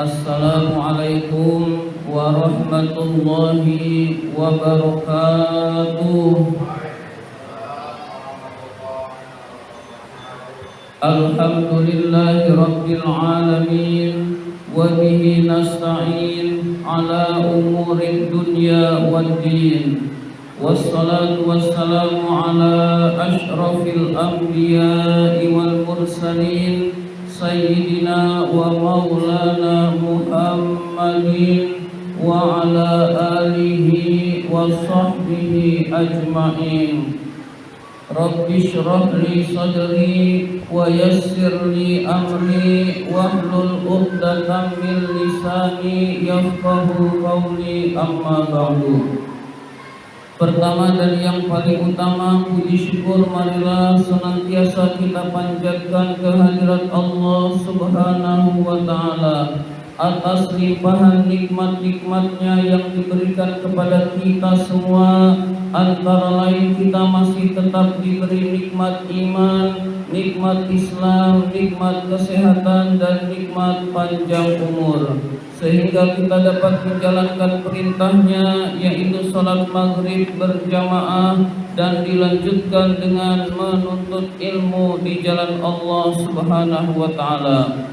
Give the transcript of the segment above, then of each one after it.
Assalamualaikum warahmatullahi wabarakatuh. Alhamdulillahi rabbil alamin, wa bihi nasta'in ala umurid dunya waddin. Wassalatu wassalamu ala ashrafil anbiya'i wal mursalin Sayyidina wa maulana Muhammadin wa ala alihi wa sahbihi ajma'in. Rabbi shrah li sadri wa yassir li amri wahlul 'uqdatam min lisani yafqahu qawli, amma ba'du. Pertama dan yang paling utama, puji syukur marilah senantiasa kita panjatkan kehadirat Allah Subhanahu wa Ta'ala atas limpahan nikmat-nikmatnya yang diberikan kepada kita semua. Antara lain kita masih tetap diberi nikmat iman, nikmat Islam, nikmat kesehatan, dan nikmat panjang umur, sehingga kita dapat menjalankan perintahnya, yaitu salat maghrib berjamaah dan dilanjutkan dengan menuntut ilmu di jalan Allah Subhanahu wa Ta'ala.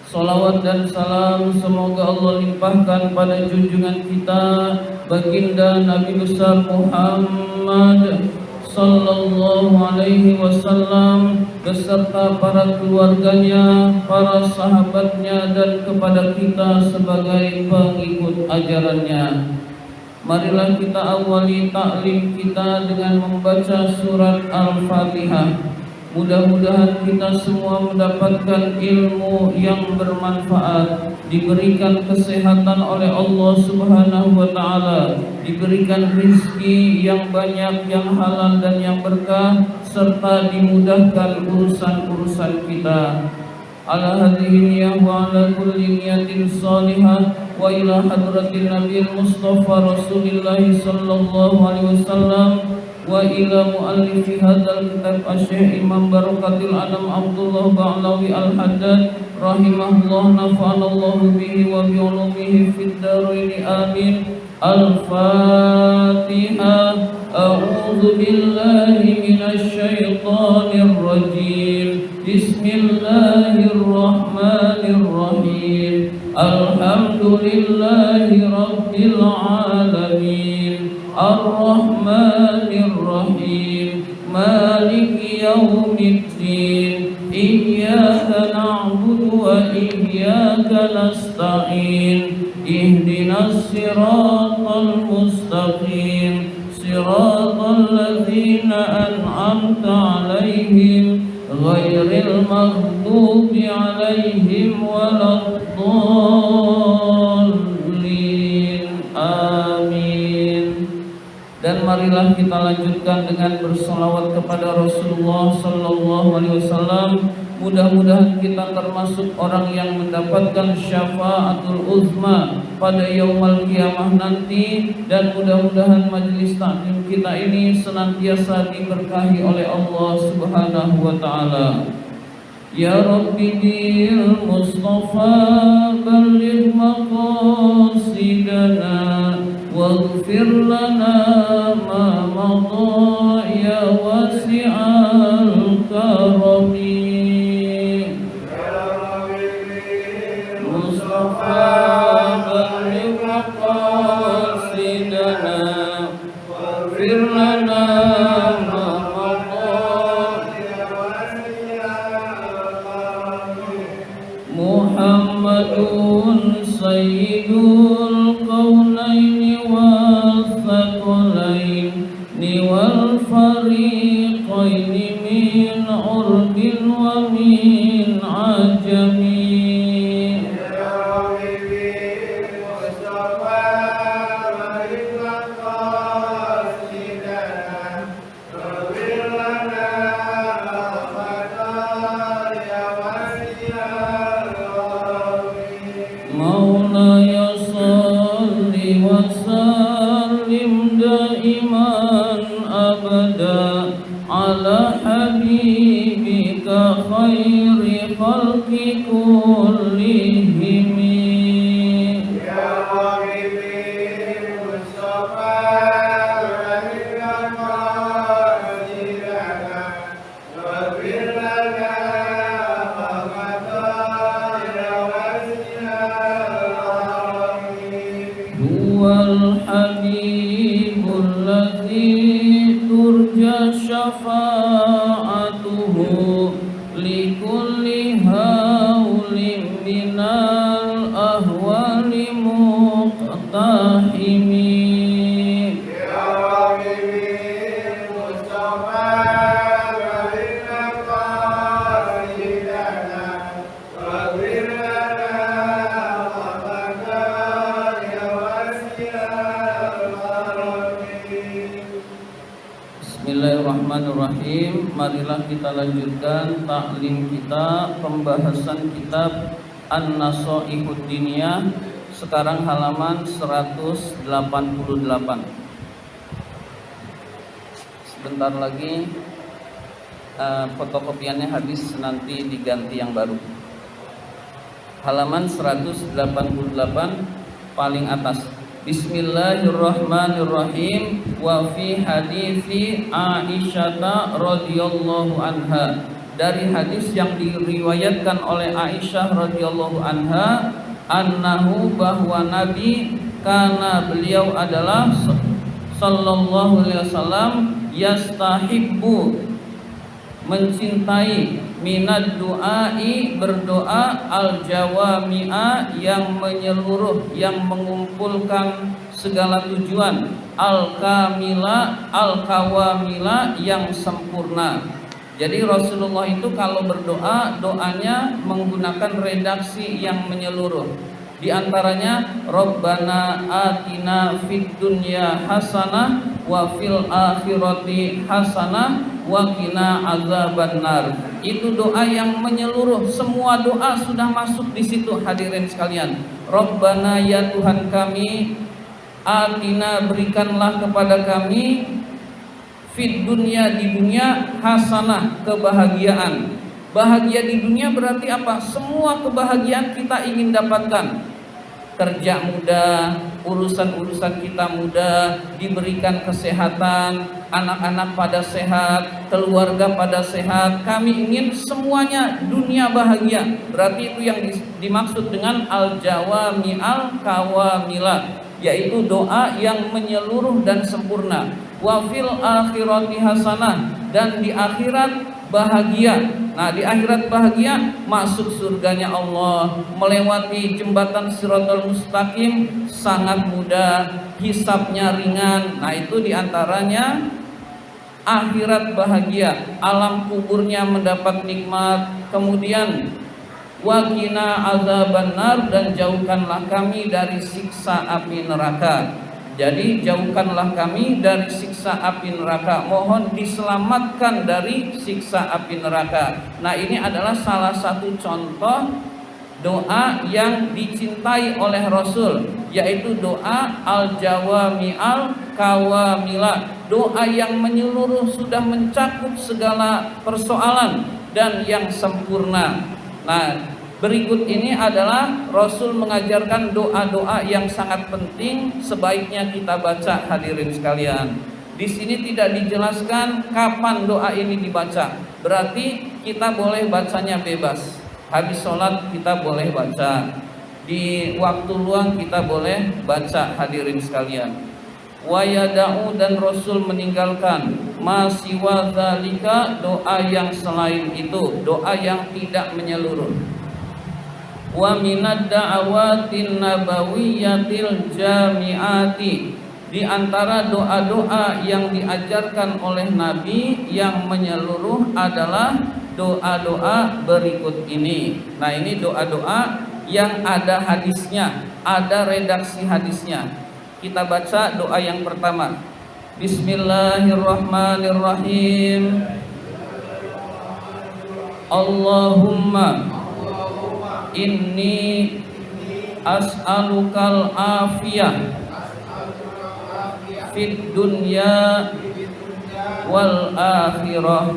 Salawat dan salam semoga Allah limpahkan pada junjungan kita baginda Nabi besar Muhammad sallallahu alaihi wasallam beserta para keluarganya, para sahabatnya, dan kepada kita sebagai pengikut ajarannya. Marilah kita awali taklim kita dengan membaca surat Al-Fatihah. Mudah-mudahan kita semua mendapatkan ilmu yang bermanfaat, diberikan kesehatan oleh Allah Subhanahu wa Ta'ala, diberikan rezeki yang banyak, yang halal dan yang berkah, serta dimudahkan urusan-urusan kita. Ala hadhihi niyah wa ala kulli niyatin salihah wa ila hadratin Nabil Mustafa Rasulillah sallallahu alaihi wasallam wa ila muallifi hadzal kitab Asy-Syaikh Imam Barakatil Anam Abdullah Ba'lawi Al-Haddad rahimahullah, nafa'anallahu bihi wa bi ulumihi fid dharain amin. Al-Fatihah. A'udzu billahi minasy syaithanir rajim. Bismillahirrahmanirrahim. Alhamdulillahi rabbil alamin. Ar-Rahmanir Rahim. Maliki yaumiddin. Iyyaka na'budu wa iyyaka nasta'in. Ihdinas siratal mustaqim. Siratal ladzina an'amta 'alaihim ghairil maghdubi 'alaihim waladdallin. Amin. Dan marilah kita lanjutkan dengan bersolawat kepada Rasulullah sallallahu alaihi wasallam. Mudah-mudahan kita termasuk orang yang mendapatkan syafaatul uzma pada yaumul qiyamah nanti, dan mudah-mudahan majelis taklim kita ini senantiasa diberkahi oleh Allah Subhanahu wa Ta'ala. Ya Rabbi bil Mustafa balligh maqasidana waghfir lana ma madha ya wasi'al karami. Mustafa balligh maqasidana waghfir lana ma Muhammadun sayyidul kaunaini wal thaqalaini wal fariqaini min urdin wa min khalqi kullihim. Huwal habibul ladzi turja syafa'atuhu likulli haulin minal ahwali muqtahimi. Bismillahirrahmanirrahim. Marilah kita lanjutkan taklim kita, pembahasan kitab An-Nasaihud Diniyah. Sekarang halaman 188. Sebentar lagi fotokopiannya habis, nanti diganti yang baru. Halaman 188 paling atas. Bismillahirrahmanirrahim. Wa fi hadithi Aisyah radhiyallahu anha, dari hadis yang diriwayatkan oleh Aisyah radhiyallahu anha, annahu, bahwa Nabi, karena beliau adalah sallallahu alaihi wasallam, yastahibbu, mencintai, minad du'ai, berdoa, al jawami'a, yang menyeluruh, yang mengumpulkan segala tujuan, al kamila, al kawamila, yang sempurna. Jadi Rasulullah itu kalau berdoa, doanya menggunakan redaksi yang menyeluruh. Di antaranya Rabbana atina fid dunya hasanah wa fil akhirati hasanah wa qina azabannar. Itu doa yang menyeluruh, semua doa sudah masuk di situ, hadirin sekalian. Rabbana, ya Tuhan kami, atina, berikanlah kepada kami, fid dunya, di dunia, hasanah, kebahagiaan. Bahagia di dunia berarti apa? Semua kebahagiaan kita ingin dapatkan. Kerja mudah, urusan-urusan kita mudah, diberikan kesehatan, anak-anak pada sehat, keluarga pada sehat. Kami ingin semuanya dunia bahagia. Berarti itu yang dimaksud dengan al-jawami al-kawamila, yaitu doa yang menyeluruh dan sempurna. Wa fil akhirati hasanah, dan di akhirat bahagia. Nah, di akhirat bahagia, masuk surganya Allah, melewati jembatan Shiratal Mustaqim sangat mudah, hisabnya ringan. Nah, itu diantaranya akhirat bahagia, alam kuburnya mendapat nikmat. Kemudian waqina azabannar, dan jauhkanlah kami dari siksa api neraka. Jadi jauhkanlah kami dari siksa api neraka. Mohon diselamatkan dari siksa api neraka. Nah, ini adalah salah satu contoh doa yang dicintai oleh Rasul, yaitu doa al-jawami al-kawamila, doa yang menyeluruh, sudah mencakup segala persoalan dan yang sempurna. Nah, berikut ini adalah Rasul mengajarkan doa-doa yang sangat penting, sebaiknya kita baca, hadirin sekalian. Di sini tidak dijelaskan kapan doa ini dibaca. Berarti kita boleh bacanya bebas. Habis sholat kita boleh baca. Di waktu luang kita boleh baca, hadirin sekalian. Wa yada'u, dan Rasul meninggalkan masiwa dzalika, doa yang selain itu, doa yang tidak menyeluruh. Wa minad da'awatin nabawiyatil jami'ati, di antara doa-doa yang diajarkan oleh Nabi yang menyeluruh adalah doa-doa berikut ini. Nah, ini doa-doa yang ada hadisnya, ada redaksi hadisnya. Kita baca doa yang pertama. Bismillahirrahmanirrahim. Allahumma inni as'alukal afiyah fid dunya wal akhirah.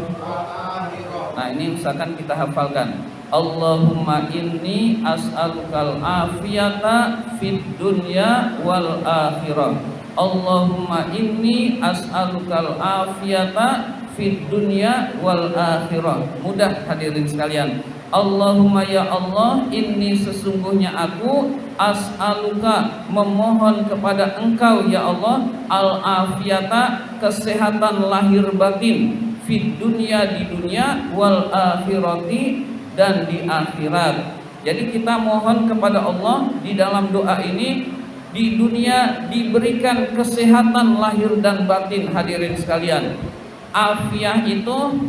Nah, ini misalkan kita hafalkan. Allahumma inni as'alukal afiyata fid dunya wal akhirah. Allahumma inni as'alukal afiyata fid dunya wal akhirah. Mudah hadirin sekalian. Allahumma ya Allah, inni sesungguhnya aku as'aluka memohon kepada Engkau ya Allah al afiyata kesehatan lahir batin fid dunya di dunia wal akhirati dan di akhirat. Jadi kita mohon kepada Allah di dalam doa ini, di dunia diberikan kesehatan lahir dan batin hadirin sekalian. Afiah itu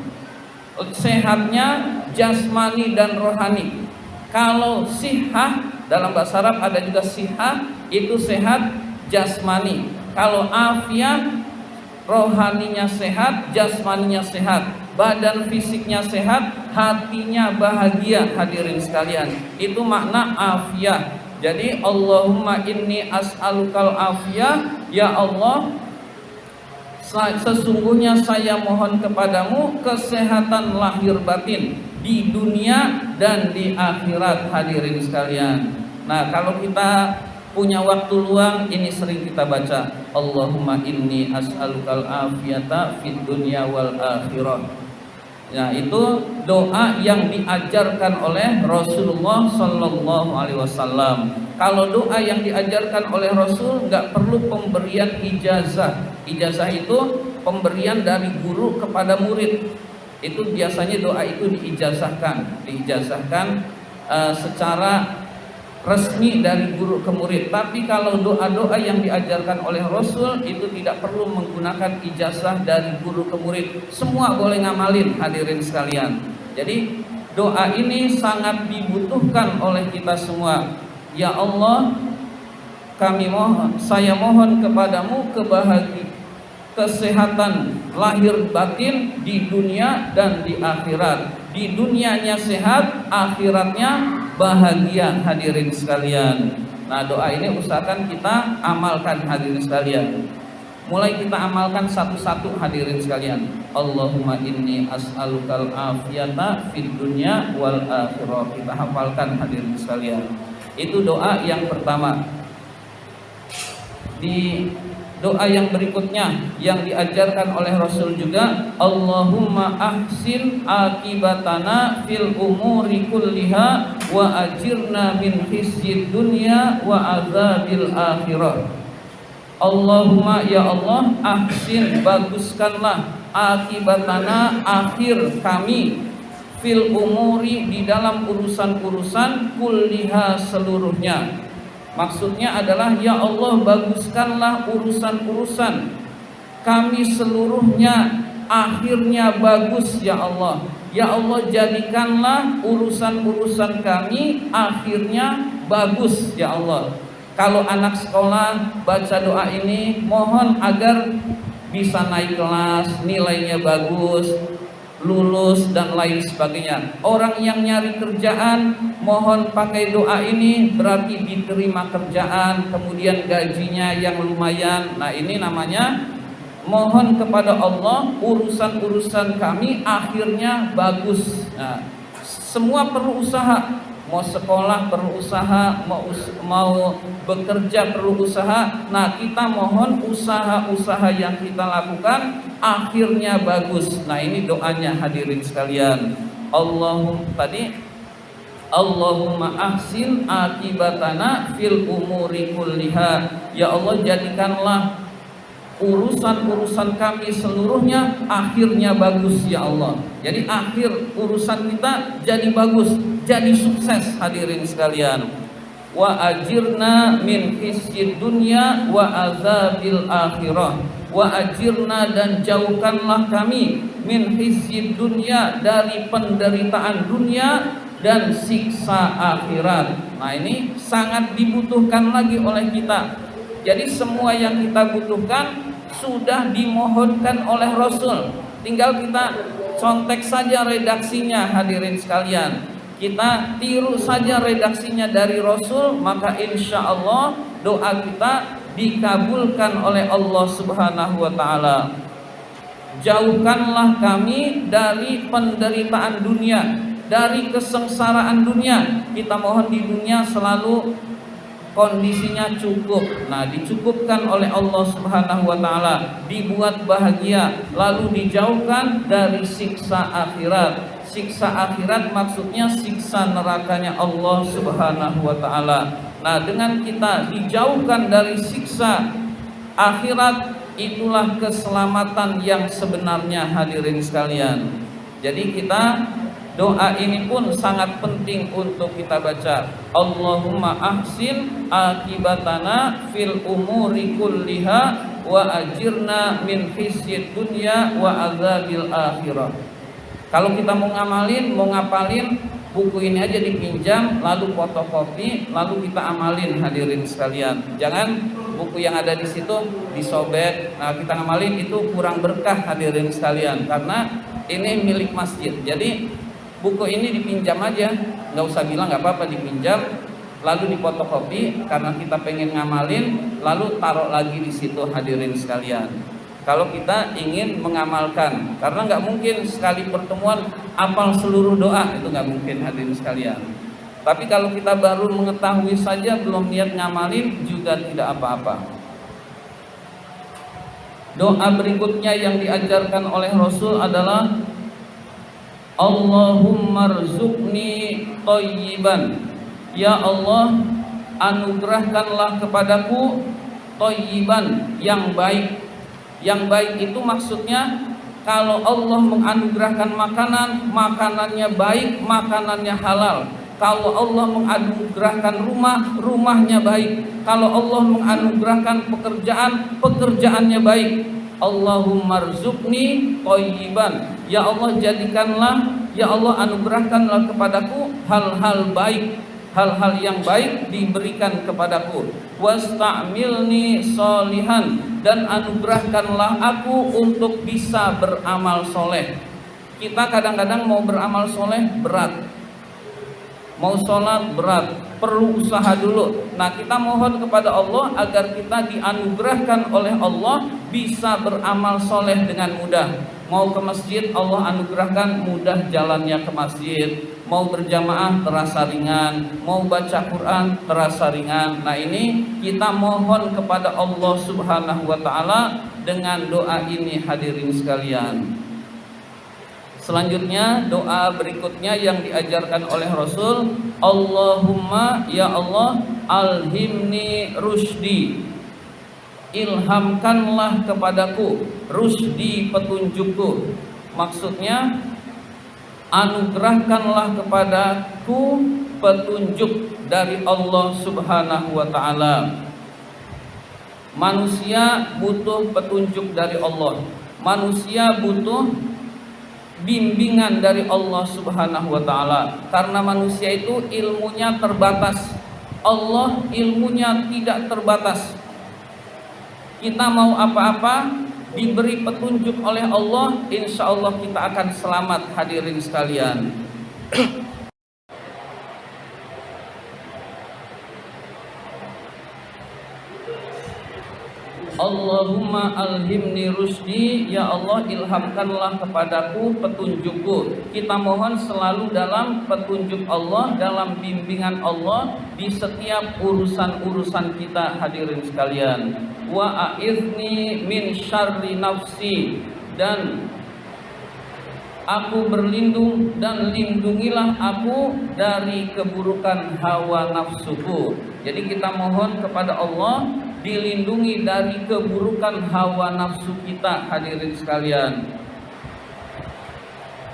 sehatnya jasmani dan rohani. Kalau sihah dalam bahasa Arab ada juga sihah, itu sehat jasmani. Kalau afiah rohaninya sehat, jasmaninya sehat, badan fisiknya sehat, hatinya bahagia hadirin sekalian. Itu makna afiyah. Jadi Allahumma inni as'alukal afiyah, ya Allah sesungguhnya saya mohon kepadamu kesehatan lahir batin di dunia dan di akhirat hadirin sekalian. Nah, kalau kita punya waktu luang, ini sering kita baca Allahumma inni as'alukal afiyata fid dunya wal akhirah. Nah, itu doa yang diajarkan oleh Rasulullah Sallallahu Alaihi Wasallam. Kalau doa yang diajarkan oleh Rasul nggak perlu pemberian ijazah. Ijazah itu pemberian dari guru kepada murid. Itu biasanya doa itu diijazahkan secara resmi dari guru ke murid. Tapi kalau doa-doa yang diajarkan oleh Rasul itu tidak perlu menggunakan ijazah dari guru ke murid. Semua boleh ngamalin hadirin sekalian. Jadi doa ini sangat dibutuhkan oleh kita semua. Ya Allah, saya mohon kepadamu kesehatan lahir batin di dunia dan di akhirat. Di dunianya sehat, akhiratnya bahagia hadirin sekalian. Nah, doa ini usahakan kita amalkan hadirin sekalian. Mulai kita amalkan satu-satu hadirin sekalian. Allahumma inni as'alukal afiyata fid dunya wal akhirah. Kita hafalkan hadirin sekalian. Itu doa yang pertama. Di doa yang berikutnya yang diajarkan oleh Rasul juga, Allahumma ahsin akibatana fil umuri kulliha wa ajirna min khizyid dunya wa azabil akhirah. Allahumma ya Allah, ahsin baguskanlah akibatana akhir kami fil umuri di dalam urusan-urusan kulliha seluruhnya. Maksudnya adalah ya Allah baguskanlah urusan-urusan kami seluruhnya, akhirnya bagus ya Allah. Ya Allah jadikanlah urusan-urusan kami akhirnya bagus ya Allah. Kalau anak sekolah baca doa ini, mohon agar bisa naik kelas, nilainya bagus, lulus dan lain sebagainya. Orang yang nyari kerjaan mohon pakai doa ini, berarti diterima kerjaan, kemudian gajinya yang lumayan. Nah, ini namanya mohon kepada Allah urusan-urusan kami akhirnya bagus. Nah, semua perlu usaha. Mau sekolah perlu usaha, mau bekerja perlu usaha. Nah, kita mohon usaha-usaha yang kita lakukan akhirnya bagus. Nah, ini doanya hadirin sekalian. Allahumma ahsin akibatana fil umuri kulliha. Ya Allah jadikanlah urusan-urusan kami seluruhnya akhirnya bagus ya Allah. Jadi akhir urusan kita jadi bagus, jadi sukses hadirin sekalian. Wa ajirna min khizyid dunya wa azabil akhirah. Wa ajirna dan jauhkanlah kami min khizyid dunya dari penderitaan dunia dan siksa akhirat. Nah, ini sangat dibutuhkan lagi oleh kita. Jadi semua yang kita butuhkan sudah dimohonkan oleh Rasul. Tinggal kita contek saja redaksinya hadirin sekalian. Kita tiru saja redaksinya dari Rasul, maka insya Allah doa kita dikabulkan oleh Allah Subhanahu wa ta'ala. Jauhkanlah kami dari penderitaan dunia dari kesengsaraan dunia. Kita mohon di dunia selalu kondisinya cukup. Nah, dicukupkan oleh Allah Subhanahu wa taala, dibuat bahagia, lalu dijauhkan dari siksa akhirat. Siksa akhirat maksudnya siksa nerakanya Allah Subhanahu wa taala. Nah, dengan kita dijauhkan dari siksa akhirat, itulah keselamatan yang sebenarnya, hadirin sekalian. Jadi kita doa ini pun sangat penting untuk kita baca. Allahumma ahsin akibatana fil umuri kulliha wa ajirna min khizyid dunya wa azabil akhirah. Kalau kita mau ngamalin, mau ngapalin, buku ini aja dipinjam, lalu fotokopi, lalu kita amalin, hadirin sekalian. Jangan buku yang ada di situ disobek. Nah, kita ngamalin itu kurang berkah, hadirin sekalian, karena ini milik masjid. Jadi buku ini dipinjam aja, nggak usah bilang nggak apa-apa, dipinjam, lalu difotokopi karena kita pengen ngamalin, lalu taruh lagi di situ, hadirin sekalian. Kalau kita ingin mengamalkan, karena nggak mungkin sekali pertemuan hafal seluruh doa, itu nggak mungkin, hadirin sekalian. Tapi kalau kita baru mengetahui saja, belum niat ngamalin, juga tidak apa-apa. Doa berikutnya yang diajarkan oleh Rasul adalah Allahumma rzuqni thayyiban. Ya Allah, anugerahkanlah kepadaku thayyiban, yang baik. Yang baik itu maksudnya kalau Allah menganugerahkan makanan, makanannya baik, makanannya halal. Kalau Allah menganugerahkan rumah, rumahnya baik. Kalau Allah menganugerahkan pekerjaan, pekerjaannya baik. Allahumma rzuqni thayyiban. Ya Allah, jadikanlah, ya Allah anugerahkanlah kepadaku hal-hal baik, hal-hal yang baik diberikan kepadaku. Wasta'milni sholihan, dan anugerahkanlah aku untuk bisa beramal soleh. Kita kadang-kadang mau beramal soleh berat, mau sholat berat, perlu usaha dulu. Nah, kita mohon kepada Allah agar kita dianugerahkan oleh Allah bisa beramal soleh dengan mudah. Mau ke masjid, Allah anugerahkan mudah jalannya ke masjid. Mau berjamaah terasa ringan, mau baca Quran terasa ringan. Nah, ini kita mohon kepada Allah Subhanahu wa taala dengan doa ini, hadirin sekalian. Selanjutnya doa berikutnya yang diajarkan oleh Rasul, Allahumma, ya Allah, alhimni rusdi. Ilhamkanlah kepadaku rusdi, petunjukku. Maksudnya anugerahkanlah kepadaku petunjuk dari Allah Subhanahu wa taala. Manusia butuh petunjuk dari Allah. Manusia butuh bimbingan dari Allah Subhanahu wa taala, karena manusia itu ilmunya terbatas. Allah ilmunya tidak terbatas. Kita mau apa-apa diberi petunjuk oleh Allah, insya Allah kita akan selamat, hadirin sekalian. Allahumma alhimni rusdi, ya Allah ilhamkanlah kepadaku petunjukku. Kita mohon selalu dalam petunjuk Allah, dalam bimbingan Allah di setiap urusan-urusan kita, hadirin sekalian. Wa a'idzni min syarri nafsi, dan aku berlindung dan lindungilah aku dari keburukan hawa nafsuku. Jadi kita mohon kepada Allah dilindungi dari keburukan hawa nafsu kita, hadirin sekalian.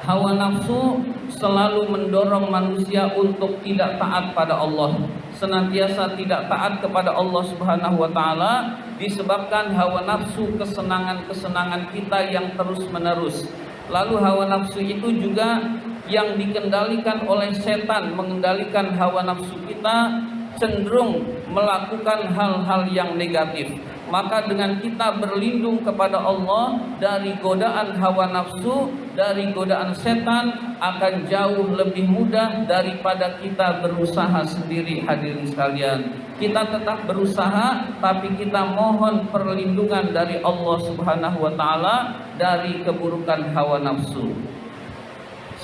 Hawa nafsu selalu mendorong manusia untuk tidak taat pada Allah, senantiasa tidak taat kepada Allah Subhanahu wa taala, disebabkan hawa nafsu kesenangan-kesenangan kita yang terus-menerus. Lalu hawa nafsu itu juga yang dikendalikan oleh setan, mengendalikan hawa nafsu kita cenderung melakukan hal-hal yang negatif. Maka dengan kita berlindung kepada Allah dari godaan hawa nafsu, dari godaan setan, akan jauh lebih mudah daripada kita berusaha sendiri, hadirin sekalian. Kita tetap berusaha, tapi kita mohon perlindungan dari Allah Subhanahu wa taala dari keburukan hawa nafsu.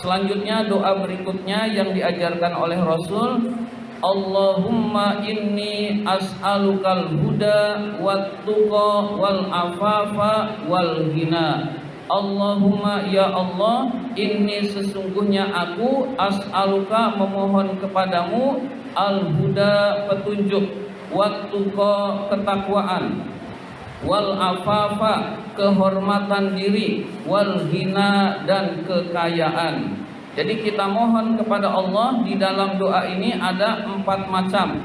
Selanjutnya doa berikutnya yang diajarkan oleh Rasul, Allahumma inni as'alukal huda wat tuqa wal afafa wal ghina. Allahumma ya Allah, inni sesungguhnya aku as'aluka memohon kepadamu al huda petunjuk, wat tuqa ketakwaan, wal afafa kehormatan diri, wal ghina dan kekayaan. Jadi kita mohon kepada Allah di dalam doa ini ada 4 macam.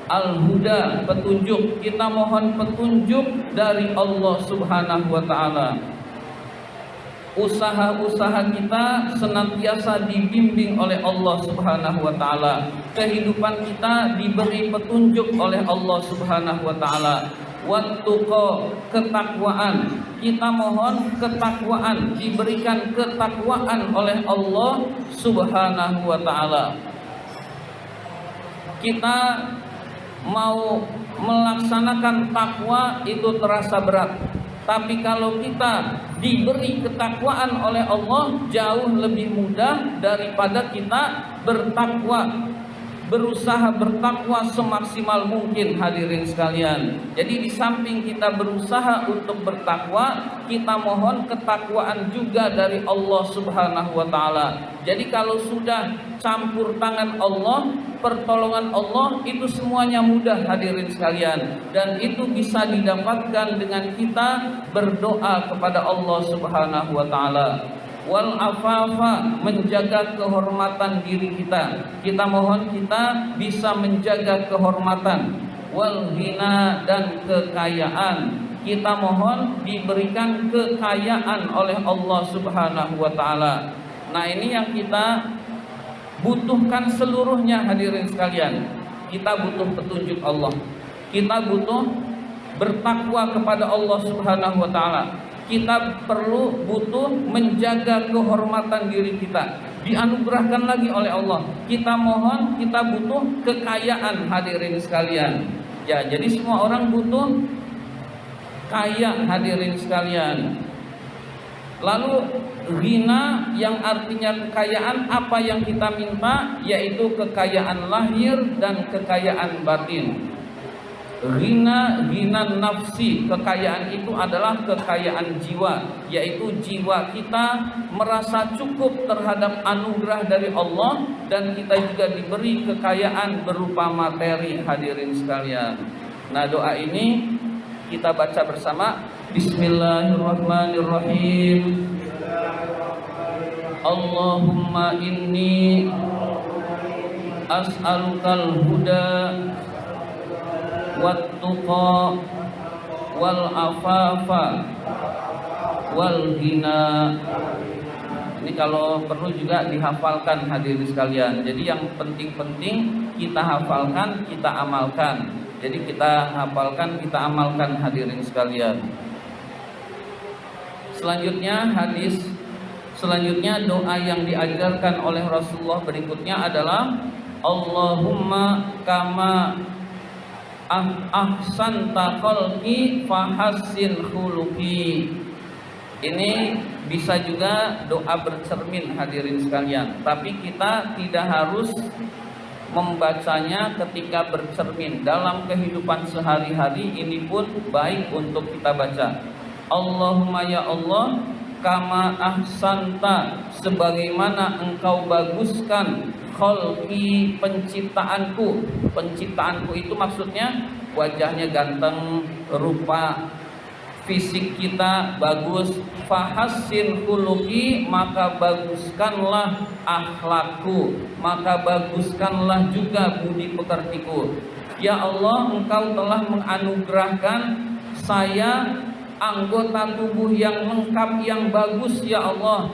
Al-huda, petunjuk. Kita mohon petunjuk dari Allah Subhanahu wa taala. Usaha-usaha kita senantiasa dibimbing oleh Allah Subhanahu wa taala. Kehidupan kita diberi petunjuk oleh Allah Subhanahu wa taala. Wattuqa, ketakwaan. Kita mohon ketakwaan, diberikan ketakwaan oleh Allah Subhanahu wa taala. Kita mau melaksanakan takwa itu terasa berat. Tapi kalau kita diberi ketakwaan oleh Allah, jauh lebih mudah daripada kita bertakwa, berusaha bertakwa semaksimal mungkin, hadirin sekalian. Jadi di samping kita berusaha untuk bertakwa, kita mohon ketakwaan juga dari Allah Subhanahu wa taala. Jadi kalau sudah campur tangan Allah, pertolongan Allah, itu semuanya mudah, hadirin sekalian. Dan itu bisa didapatkan dengan kita berdoa kepada Allah Subhanahu wa taala. Wal afafa, menjaga kehormatan diri kita. Kita mohon kita bisa menjaga kehormatan. Wal ghina, dan kekayaan. Kita mohon diberikan kekayaan oleh Allah Subhanahu wa taala. Nah, ini yang kita butuhkan seluruhnya, hadirin sekalian. Kita butuh petunjuk Allah. Kita butuh bertakwa kepada Allah Subhanahu wa taala. Kita butuh menjaga kehormatan diri kita, dianugerahkan lagi oleh Allah. Kita mohon, kita butuh kekayaan, hadirin sekalian. Ya, jadi semua orang butuh kaya, hadirin sekalian. Lalu ghina, yang artinya kekayaan, apa yang kita minta, yaitu kekayaan lahir dan kekayaan batin. Ghina nafsi, kekayaan itu adalah kekayaan jiwa, yaitu jiwa kita merasa cukup terhadap anugerah dari Allah, dan kita juga diberi kekayaan berupa materi, hadirin sekalian. Nah, doa ini kita baca bersama. Bismillahirrahmanirrahim. Allahumma inni as'alukal huda wattuqa wal afafa wal ghina. Ini kalau perlu juga dihafalkan, hadirin sekalian. Jadi yang penting-penting kita hafalkan, kita amalkan. Jadi kita hafalkan, kita amalkan, hadirin sekalian. Selanjutnya doa yang diajarkan oleh Rasulullah berikutnya adalah Allahumma kama ahsanta khalqi fahassin khuluqi. Ini bisa juga doa bercermin, hadirin sekalian. Tapi kita tidak harus membacanya ketika bercermin. Dalam kehidupan sehari-hari ini pun baik untuk kita baca. Allahumma ya Allah, kama ahsanta, sebagaimana engkau baguskan, khalqi, penciptaanku. Penciptaanku itu maksudnya wajahnya ganteng, rupa fisik kita bagus. Fahassin khuluqi, maka baguskanlah akhlakku, maka baguskanlah juga budi pekertiku. Ya Allah, engkau telah menganugerahkan saya anggota tubuh yang lengkap, yang bagus, ya Allah.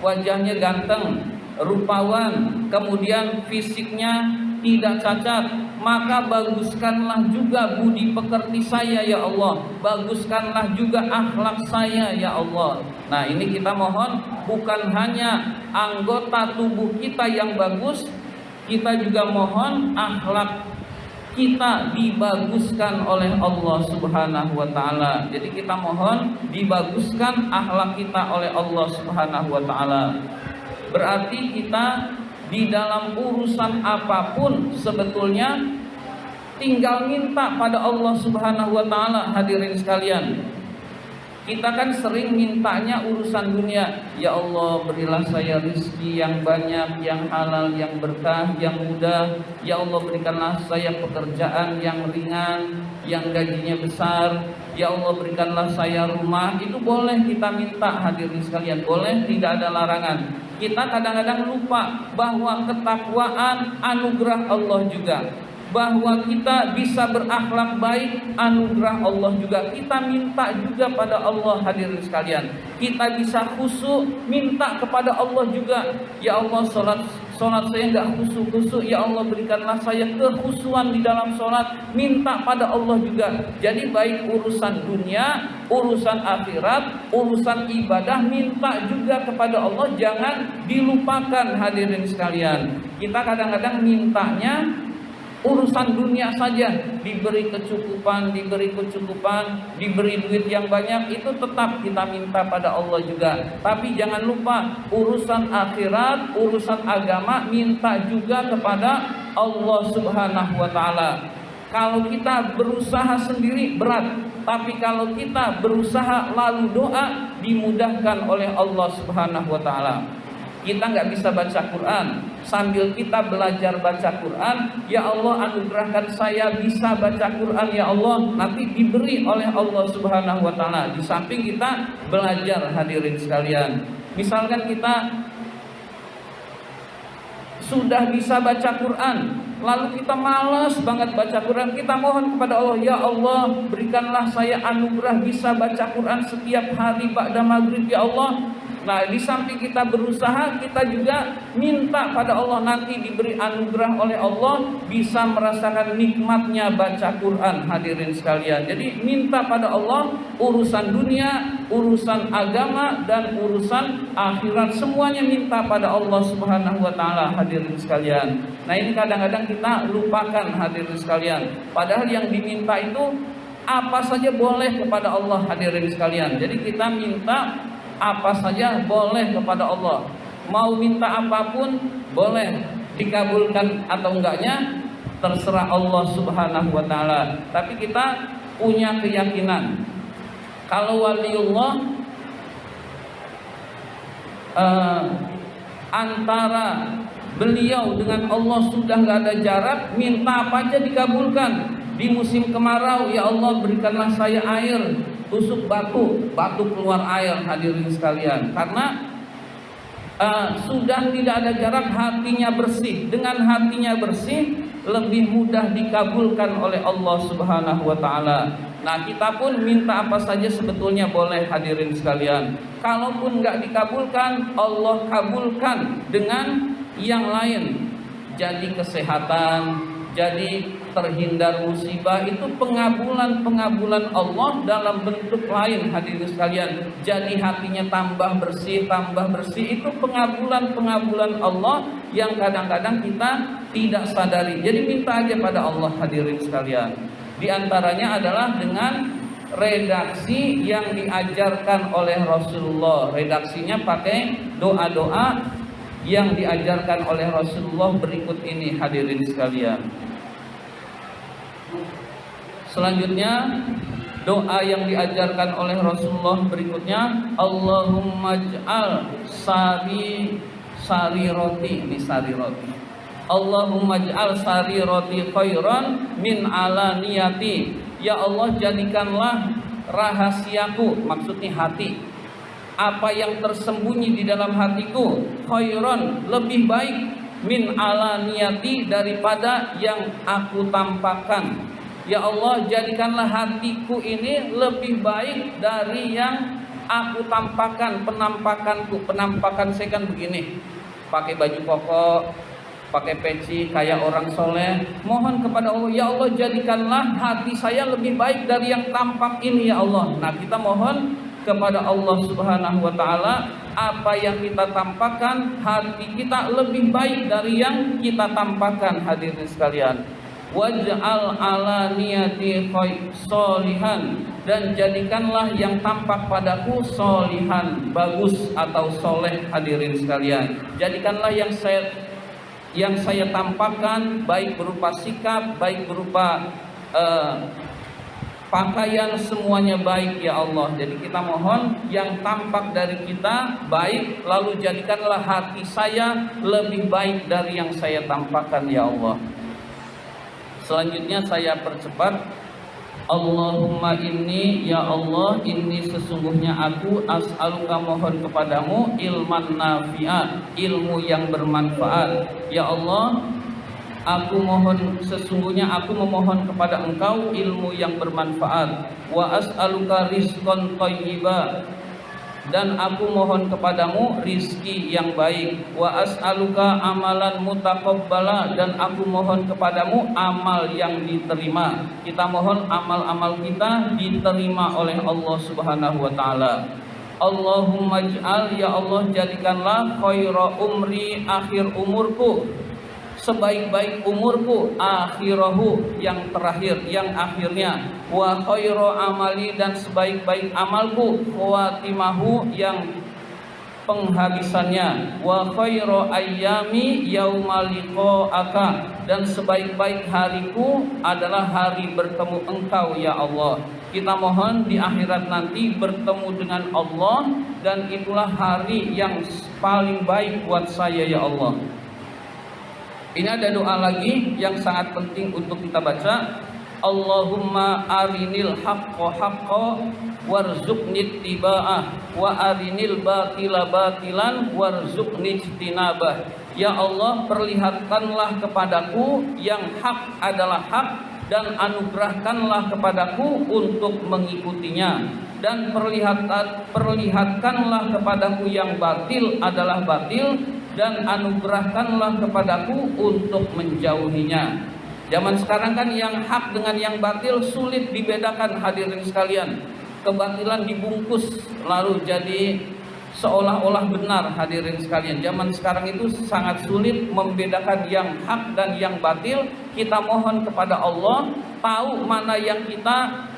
Wajahnya ganteng, rupawan, kemudian fisiknya tidak cacat, maka baguskanlah juga budi pekerti saya, ya Allah. Baguskanlah juga akhlak saya, ya Allah. Nah, ini kita mohon bukan hanya anggota tubuh kita yang bagus, kita juga mohon akhlak kita dibaguskan oleh Allah Subhanahu wa taala. Jadi kita mohon dibaguskan akhlak kita oleh Allah Subhanahu wa taala. Berarti kita di dalam urusan apapun sebetulnya tinggal minta pada Allah Subhanahu wa taala. Hadirin sekalian, kita kan sering mintanya urusan dunia. Ya Allah, berilah saya rezeki yang banyak, yang halal, yang berkah, yang mudah. Ya Allah, berikanlah saya pekerjaan yang ringan, yang gajinya besar. Ya Allah, berikanlah saya rumah. Itu boleh kita minta, hadirin sekalian, boleh, tidak ada larangan. Kita kadang-kadang lupa bahwa ketakwaan anugerah Allah juga, bahwa kita bisa berakhlak baik anugerah Allah juga. Kita minta juga pada Allah, hadirin sekalian. Kita bisa khusyuk, minta kepada Allah juga. Ya Allah, salat saya enggak khusyuk-khusyuk, ya Allah berikanlah saya kekhusyuan di dalam salat. Minta pada Allah juga. Jadi baik urusan dunia, urusan akhirat, urusan ibadah, minta juga kepada Allah, jangan dilupakan, hadirin sekalian. Kita kadang-kadang mintanya urusan dunia saja, diberi kecukupan, diberi duit yang banyak, itu tetap kita minta pada Allah juga. Tapi jangan lupa urusan akhirat, urusan agama, minta juga kepada Allah Subhanahu wa taala. Kalau kita berusaha sendiri berat, tapi kalau kita berusaha lalu doa, dimudahkan oleh Allah Subhanahu wa taala. Kita nggak bisa baca Quran, sambil kita belajar baca Quran, ya Allah anugerahkan saya bisa baca Quran ya Allah, nanti diberi oleh Allah Subhanahu wa taala. Di samping kita belajar, hadirin sekalian. Misalkan kita sudah bisa baca Quran, lalu kita malas banget baca Quran, kita mohon kepada Allah, ya Allah berikanlah saya anugerah bisa baca Quran setiap hari ba'da maghrib ya Allah. Nah, di samping kita berusaha, kita juga minta pada Allah, nanti diberi anugerah oleh Allah, bisa merasakan nikmatnya baca Quran, hadirin sekalian. Jadi minta pada Allah urusan dunia, urusan agama, dan urusan akhirat, semuanya minta pada Allah Subhanahu wa taala, hadirin sekalian. Nah, ini kadang-kadang kita lupakan, hadirin sekalian. Padahal yang diminta itu apa saja boleh kepada Allah, hadirin sekalian. Jadi kita minta apa saja boleh kepada Allah. Mau minta apapun boleh, dikabulkan atau enggaknya terserah Allah Subhanahu wa taala. Tapi kita punya keyakinan kalau waliullah antara beliau dengan Allah sudah nggak ada jarak, minta apa aja dikabulkan. Di musim kemarau, ya Allah berikanlah saya air, tusuk batu keluar air, hadirin sekalian. Karena sudah tidak ada jarak, hatinya bersih. Dengan hatinya bersih, lebih mudah dikabulkan oleh Allah Subhanahu wa taala. Nah, kita pun minta apa saja sebetulnya boleh, hadirin sekalian. Kalaupun nggak dikabulkan, Allah kabulkan dengan yang lain. Jadi kesehatan, jadi terhindar musibah, itu pengabulan Allah dalam bentuk lain, hadirin sekalian. Jadi hatinya tambah bersih, itu pengabulan Allah yang kadang-kadang kita tidak sadari. Jadi minta aja pada Allah, hadirin sekalian. Di antaranya adalah dengan redaksi yang diajarkan oleh Rasulullah. Redaksinya pakai doa-doa yang diajarkan oleh Rasulullah berikut ini, hadirin sekalian. Selanjutnya doa yang diajarkan oleh Rasulullah berikutnya, Allahumma ij'al sari roti, ini sari roti. Allahumma ij'al sari roti khairan min alaniyati. Ya Allah, jadikanlah rahasiaku, maksudnya hati, apa yang tersembunyi di dalam hatiku, khairan, lebih baik, min alaniyati, daripada yang aku tampakkan. Ya Allah, jadikanlah hatiku ini lebih baik dari yang aku tampakkan. Penampakan saya kan begini, pakai baju koko, pakai peci kayak orang soleh. Mohon kepada Allah, ya Allah jadikanlah hati saya lebih baik dari yang tampak ini ya Allah. Nah, kita mohon kepada Allah Subhanahu wa taala, apa yang kita tampakkan, hati kita lebih baik dari yang kita tampakkan, hadirin sekalian. Waj'al ala niyati sholihan dan jadikanlah yang tampak padaku solihan, bagus atau soleh. Hadirin sekalian, jadikanlah yang saya tampakkan baik berupa sikap, baik berupa pakaian, semuanya baik ya Allah. Jadi kita mohon yang tampak dari kita baik, lalu jadikanlah hati saya lebih baik dari yang saya tampakkan ya Allah. Selanjutnya saya percepat. Allahumma inni, ya Allah, inni sesungguhnya aku as'aluka mohon kepadamu ilman nafi'ah, ilmu yang bermanfaat. Ya Allah, aku mohon, sesungguhnya aku memohon kepada Engkau ilmu yang bermanfaat. Wa as'aluka rizqan thayyiba, dan aku mohon kepadamu rizki yang baik. Wa as'aluka amalan mutaqabbala, dan aku mohon kepadamu amal yang diterima. Kita mohon amal-amal kita diterima oleh Allah Subhanahu wa taala. Allahumma ij'al, ya Allah, jadikanlah khaira umri, akhir umurku, sebaik-baik umurku, akhirahu, yang terakhir, yang akhirnya, wa khairu amali, dan sebaik-baik amalku, khawatimahu, yang penghabisannya, wa khairu ayyami yauma liqa'aka, dan sebaik-baik hariku adalah hari bertemu Engkau ya Allah. Kita mohon di akhirat nanti bertemu dengan Allah, dan itulah hari yang paling baik buat saya ya Allah. Ini ada doa lagi yang sangat penting untuk kita baca. Allahumma arinil haqqo haqqo warzuqni ittiba'ah, wa arinil batila batilan warzuqni ijtinabah. Ya Allah, perlihatkanlah kepadaku yang hak adalah hak, dan anugerahkanlah kepadaku untuk mengikutinya, dan perlihatkanlah kepadaku yang batil adalah batil, dan anugerahkanlah kepadaku untuk menjauhinya. Zaman sekarang kan yang hak dengan yang batil sulit dibedakan hadirin sekalian. Kebatilan dibungkus lalu jadi seolah-olah benar hadirin sekalian. Zaman sekarang itu sangat sulit membedakan yang hak dan yang batil. Kita mohon kepada Allah, tahu mana yang kita,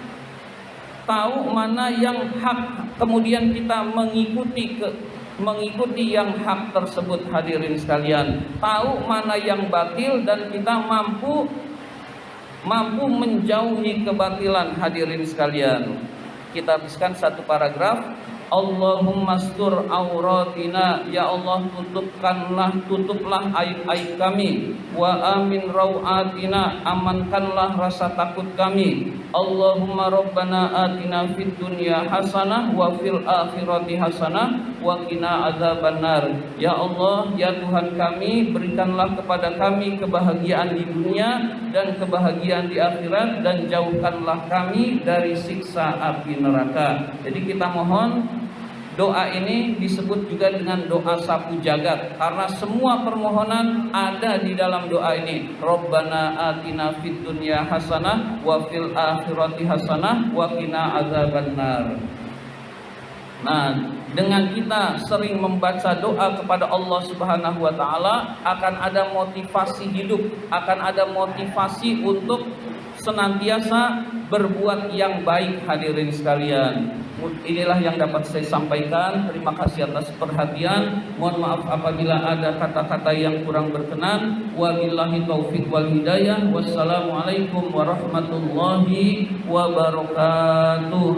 tahu mana yang hak, kemudian kita mengikuti yang hak tersebut hadirin sekalian. Tahu mana yang batil dan kita mampu menjauhi kebatilan hadirin sekalian. Kita habiskan satu paragraf. Allahumma astur auratina, ya Allah, tutuplah aib-aib kami. Wa amin rawatina, amankanlah rasa takut kami. Allahumma rabbana atina fid dunya hasanah wa fil akhirati hasanah wa qina adzabannar. Ya Allah, ya Tuhan kami, berikanlah kepada kami kebahagiaan di dunia dan kebahagiaan di akhirat, dan jauhkanlah kami dari siksa api neraka. Jadi kita mohon, doa ini disebut juga dengan doa sapu jagat, karena semua permohonan ada di dalam doa ini. Rabbana atina fid dunya hasanah wa fil akhirati hasanah wa qina adzabannar. Nah, dengan kita sering membaca doa kepada Allah Subhanahu wa taala, akan ada motivasi hidup, akan ada motivasi untuk senantiasa berbuat yang baik hadirin sekalian. Inilah yang dapat saya sampaikan. Terima kasih atas perhatian. Mohon maaf apabila ada kata-kata yang kurang berkenan. Wabillahi taufiq wal hidayah. Wassalamualaikum warahmatullahi wabarakatuh.